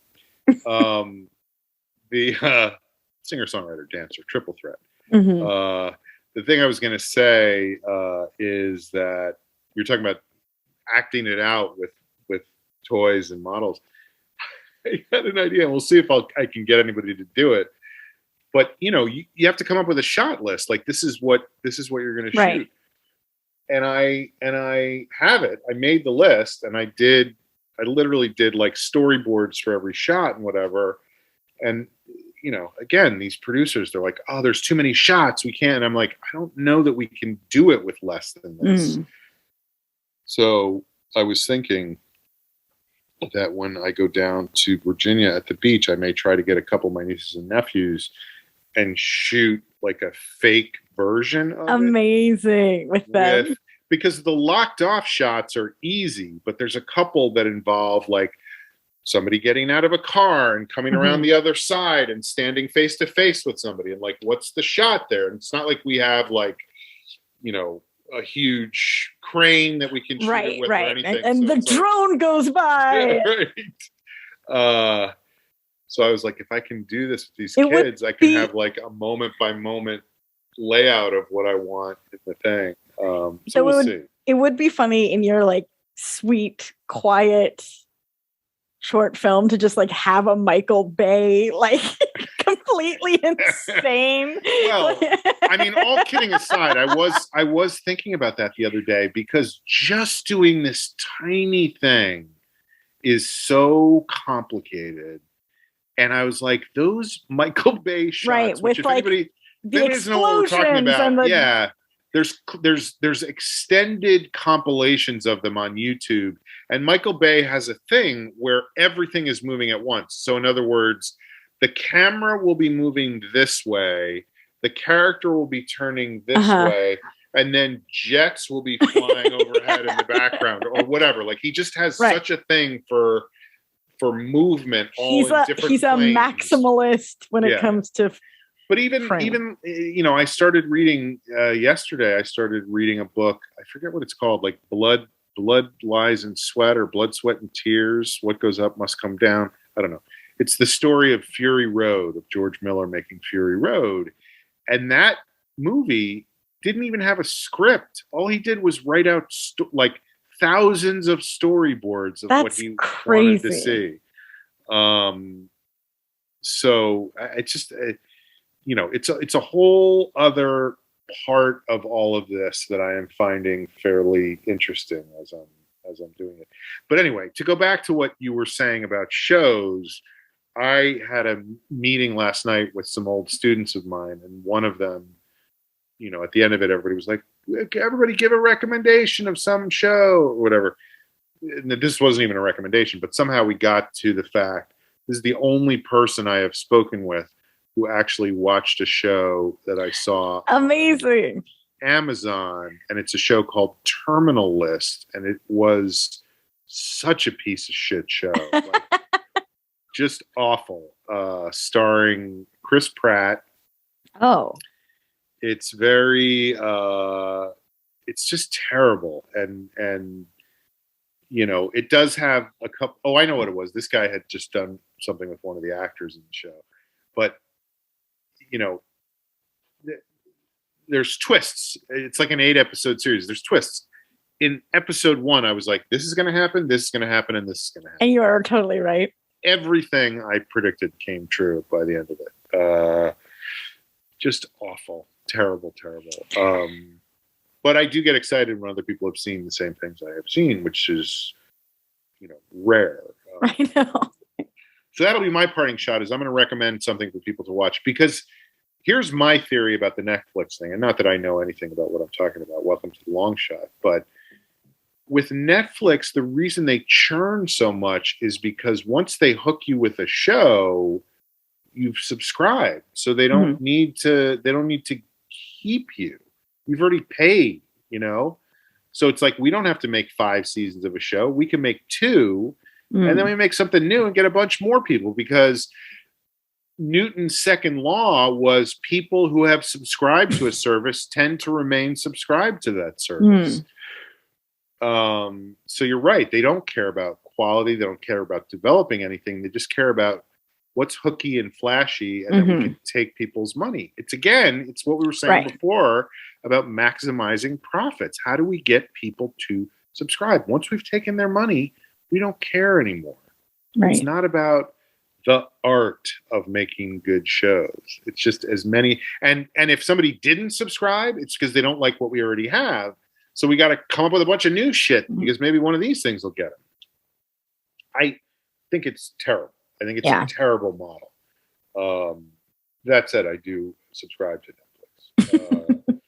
The singer-songwriter, dancer, triple threat. Mm-hmm. The thing I was going to say is that you're talking about acting it out with toys and models. I had an idea, and we'll see if I can get anybody to do it. But you have to come up with a shot list. Like this is what you're going to shoot. And I have it. I made the list, and I literally did like storyboards for every shot and whatever. And again, these producers, they're like, oh, there's too many shots. We can't. And I'm like, I don't know that we can do it with less than this. So I was thinking that when I go down to Virginia at the beach, I may try to get a couple of my nieces and nephews and shoot like a fake version of Amazing with them. Because the locked off shots are easy, but there's a couple that involve like somebody getting out of a car and coming around the other side and standing face to face with somebody. And like, what's the shot there? And it's not like we have like, a huge crane that we can shoot it with or anything. And so the drone goes by. Right. So I was like, if I can do this with these kids, I can have like a moment by moment layout of what I want in the thing. So we'll see. It would be funny in your like sweet, quiet short film to just like have a Michael Bay like completely insane. Well, I mean, all kidding aside, I was thinking about that the other day, because just doing this tiny thing is so complicated. And I was like, those Michael Bay shots, with like anybody doesn't know what we're talking about. There's extended compilations of them on YouTube, and Michael Bay has a thing where everything is moving at once. So in other words, the camera will be moving this way, the character will be turning this way, and then jets will be flying overhead in the background or whatever. Like he just has such a thing for movement. He's a maximalist when it comes to. But even I started reading yesterday. I started reading a book. I forget what it's called, like Blood, Lies, and Sweat, or Blood, Sweat, and Tears. What goes up must come down. I don't know. It's the story of Fury Road, of George Miller making Fury Road, and that movie didn't even have a script. All he did was write out like thousands of storyboards of what he wanted to see. So it's just. It's a whole other part of all of this that I am finding fairly interesting as I'm doing it. But anyway, to go back to what you were saying about shows, I had a meeting last night with some old students of mine, and one of them, at the end of it, everybody was like, everybody give a recommendation of some show or whatever. And this wasn't even a recommendation, but somehow we got to the fact this is the only person I have spoken with who actually watched a show that I saw amazing on Amazon, and it's a show called Terminal List, and it was such a piece of shit show. Like, just awful. Starring Chris Pratt. Oh. It's very it's just terrible. And it does have a couple. I know what it was. This guy had just done something with one of the actors in the show. But there's twists. It's like an 8-episode series. There's twists. In episode 1, I was like, this is going to happen, this is going to happen, and this is going to happen. And you are totally right. Everything I predicted came true by the end of it. Just awful. Terrible. But I do get excited when other people have seen the same things I have seen, which is, rare. I know. So that'll be my parting shot, is I'm going to recommend something for people to watch, because here's my theory about the Netflix thing. And not that I know anything about what I'm talking about. Welcome to the long shot. But with Netflix, the reason they churn so much is because once they hook you with a show, you've subscribed. So they don't need to keep you. You've already paid, So it's like, we don't have to make 5 seasons of a show. We can make 2, and then we make something new and get a bunch more people, because Newton's second law was people who have subscribed to a service tend to remain subscribed to that service. So you're right. They don't care about quality. They don't care about developing anything. They just care about what's hooky and flashy, and then we can take people's money. It's what we were saying before about maximizing profits. How do we get people to subscribe? Once we've taken their money, we don't care anymore. Right. It's not about the art of making good shows. It's just as many. And if somebody didn't subscribe, it's because they don't like what we already have. So we got to come up with a bunch of new shit, because maybe one of these things will get them. I think it's terrible. I think it's a terrible model. That said, I do subscribe to Netflix.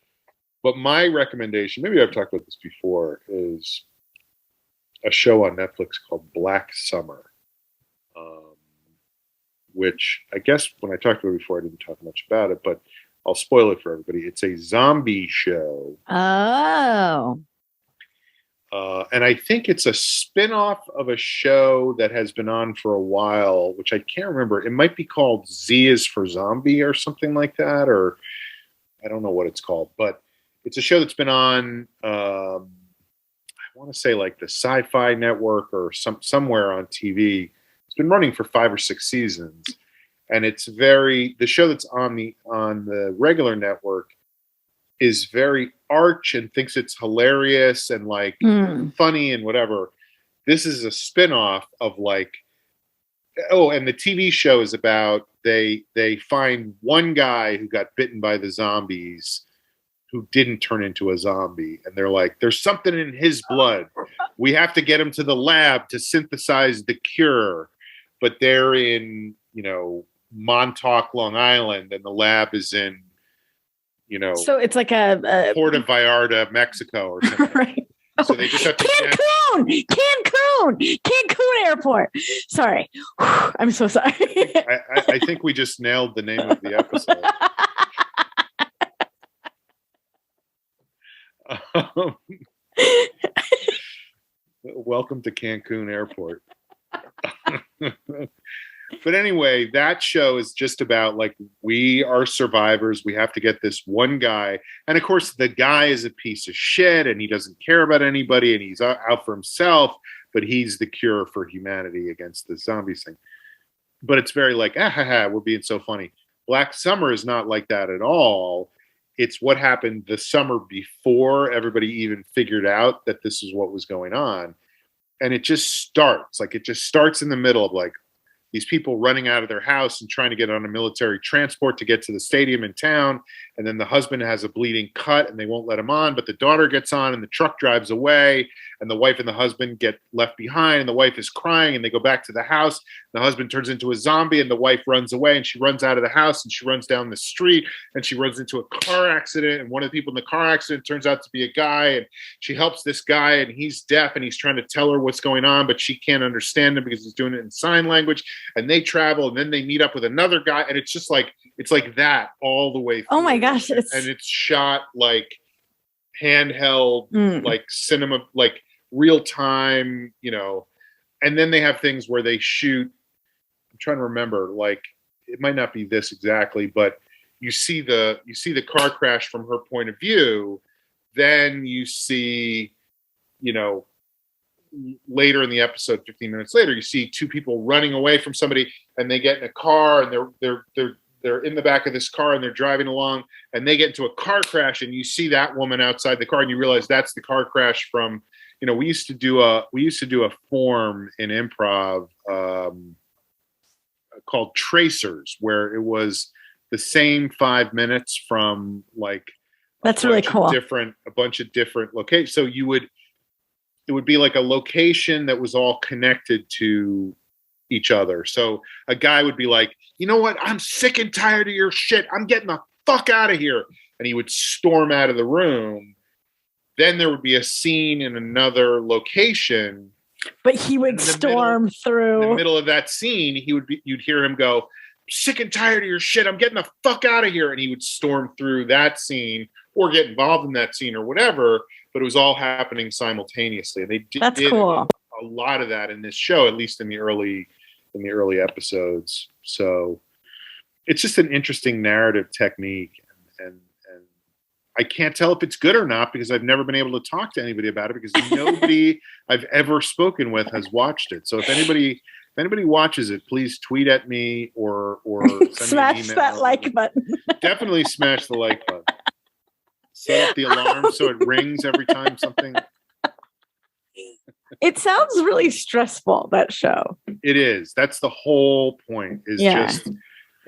But my recommendation, maybe I've talked about this before, is a show on Netflix called Black Summer, which I guess when I talked about it before, I didn't talk much about it, but I'll spoil it for everybody. It's a zombie show. Oh. And I think it's a spin-off of a show that has been on for a while, which I can't remember. It might be called Z is for Zombie or something like that, or I don't know what it's called. But it's a show that's been on, I want to say like the Sci-Fi Network or somewhere on TV. It's been running for 5 or 6 seasons. And it's the show that's on the regular network is very arch and thinks it's hilarious and like funny and whatever. This is a spin-off of like, and the TV show is about they find one guy who got bitten by the zombies who didn't turn into a zombie. And they're like, there's something in his blood. We have to get him to the lab to synthesize the cure. But they're in, Montauk, Long Island, and the lab is in, so it's like a Puerto Vallarta, Mexico, or something. Right. So they just have to Cancun Airport. Sorry, I'm so sorry. I think we just nailed the name of the episode. Welcome to Cancun Airport. But anyway, that show is just about like, we are survivors. We have to get this one guy. And of course, the guy is a piece of shit and he doesn't care about anybody and he's out for himself, but he's the cure for humanity against the zombies thing. But it's very like, we're being so funny. Black Summer is not like that at all. It's what happened the summer before everybody even figured out that this is what was going on. And it just starts in the middle of like, these people running out of their house and trying to get on a military transport to get to the stadium in town. And then the husband has a bleeding cut and they won't let him on, but the daughter gets on and the truck drives away and the wife and the husband get left behind and the wife is crying and they go back to the house. The husband turns into a zombie and the wife runs away and she runs out of the house and she runs down the street and she runs into a car accident. And one of the people in the car accident turns out to be a guy and she helps this guy and he's deaf and he's trying to tell her what's going on, but she can't understand him because he's doing it in sign language. And they travel and then they meet up with another guy. And it's just like, it's like that all the way through. Oh my gosh. And it's shot like handheld, like cinema, like real time, and then they have things where they shoot. I'm trying to remember, like, it might not be this exactly, but you see the car crash from her point of view. Then you see, later in the episode, 15 minutes later, you see 2 people running away from somebody and they get in a car and they're in the back of this car and they're driving along and they get into a car crash and you see that woman outside the car and you realize that's the car crash from, we used to do a form in improv called Tracers, where it was the same 5 minutes from like, that's really cool. A bunch of different locations. So it would be like a location that was all connected to each other. So a guy would be like, you know what? I'm sick and tired of your shit. I'm getting the fuck out of here. And he would storm out of the room. Then there would be a scene in another location. But he would storm through. In the middle of that scene, you'd hear him go, sick and tired of your shit. I'm getting the fuck out of here. And he would storm through that scene or get involved in that scene or whatever, but it was all happening simultaneously. And they That's did cool. a lot of that in this show, at least in the early episodes. So it's just an interesting narrative technique, and I can't tell if it's good or not because I've never been able to talk to anybody about it because nobody I've ever spoken with has watched it. So if anybody watches it, please tweet at me or send smash me an email. that like button. Definitely smash the like button. Set up the alarm so it rings every time something. It sounds really stressful, that show. It is. That's the whole point. Is just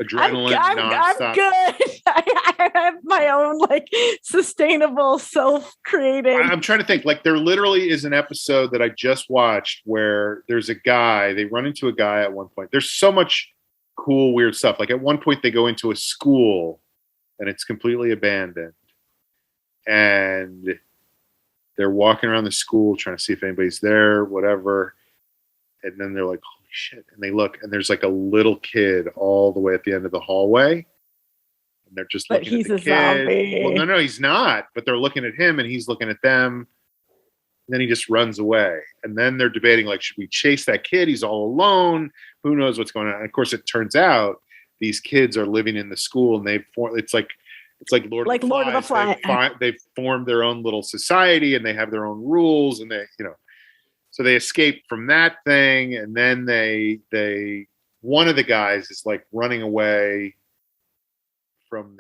adrenaline nonstop. I'm good. I have my own like sustainable self-created. I'm trying to think. Like there literally is an episode that I just watched where there's a guy. They run into a guy at one point. There's so much cool, weird stuff. Like at one point they go into a school and it's completely abandoned, and they're walking around the school trying to see if anybody's there, whatever. And then they're like, holy shit. And they look, and there's like a little kid all the way at the end of the hallway. And they're just looking at the kid. Zombie. Well, no, he's not. But they're looking at him and he's looking at them. And then he just runs away. And then they're debating, like, should we chase that kid? He's all alone. Who knows what's going on? And of course, it turns out these kids are living in the school, and it's like Lord of the Flies. They've formed their own little society, and they have their own rules, and so they escape from that thing, and then one of the guys is like running away from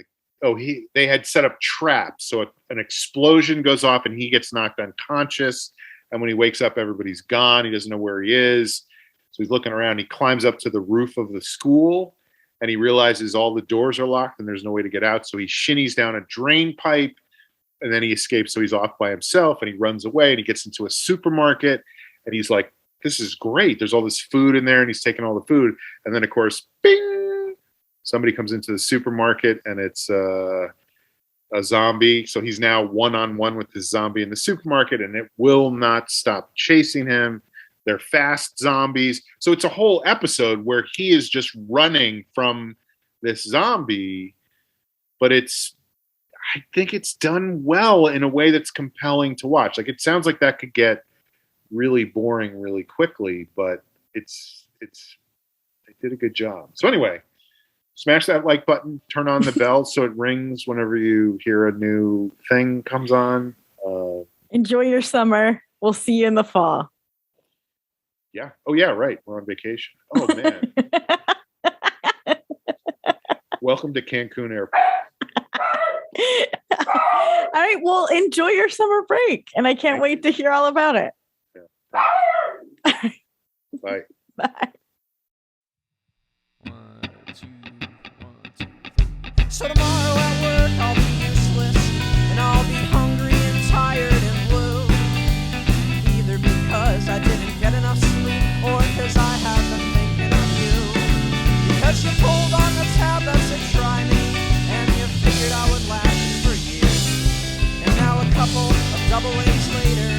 they had set up traps, so an explosion goes off and he gets knocked unconscious, and when he wakes up, everybody's gone. He doesn't know where he is, so he's looking around. He climbs up to the roof of the school, and he realizes all the doors are locked and there's no way to get out. So he shinnies down a drain pipe, and then he escapes. So he's off by himself, and he runs away, and he gets into a supermarket, and he's like, this is great. There's all this food in there, and he's taking all the food. And then of course, bing, somebody comes into the supermarket, and it's a zombie. So he's now one-on-one with this zombie in the supermarket, and it will not stop chasing him. They're fast zombies. So it's a whole episode where he is just running from this zombie, but I think it's done well in a way that's compelling to watch. Like, it sounds like that could get really boring really quickly, but they did a good job. So anyway, smash that like button, turn on the bell so it rings whenever you hear a new thing comes on. Enjoy your summer. We'll see you in the fall. Yeah. Oh, yeah, right. We're on vacation. Oh, man. Welcome to Cancun Airport. All right. Well, enjoy your summer break. And I can't wait to hear all about it. Yeah. Bye. Bye. 1, 2, 1, 2. So tomorrow at work I'll be useless, and I'll be hungry and tired and blue. Either because I didn't get enough sleep, or because I have been thinking of you. Because you pulled on the tab that said try me, and you figured I would last you for years. And now a couple of double A's later,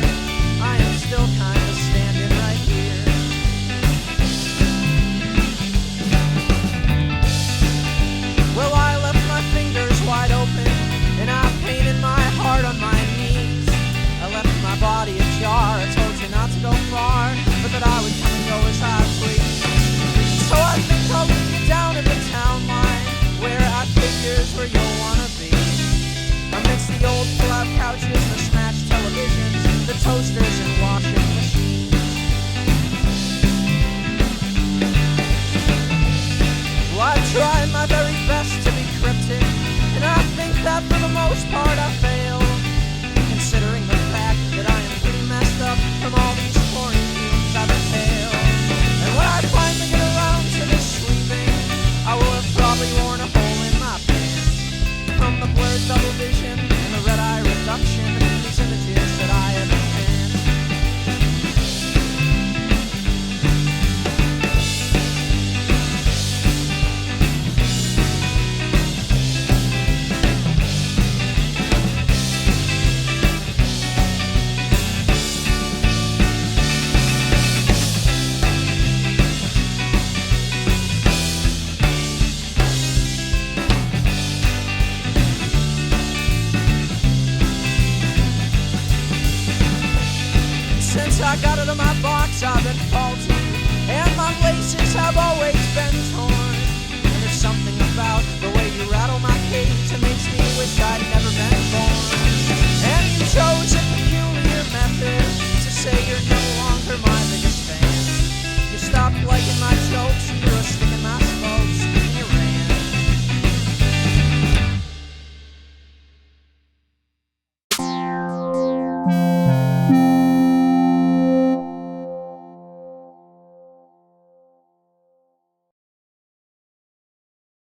I am still kind of standing right here. Well, I left my fingers wide open, and I painted my heart on my knees. I left my body ajar. I told you not to go far, but that I would come and go as I please. So I think I'll leave you down at the town line, where I figure's where you'll wanna be. Amidst the old pull-out couches, the smashed televisions, the toasters and washing I got out of my box, I've been faulty, and my laces have always been torn. And there's something about the way you rattle my cage that makes me wish I'd never been born. And you chose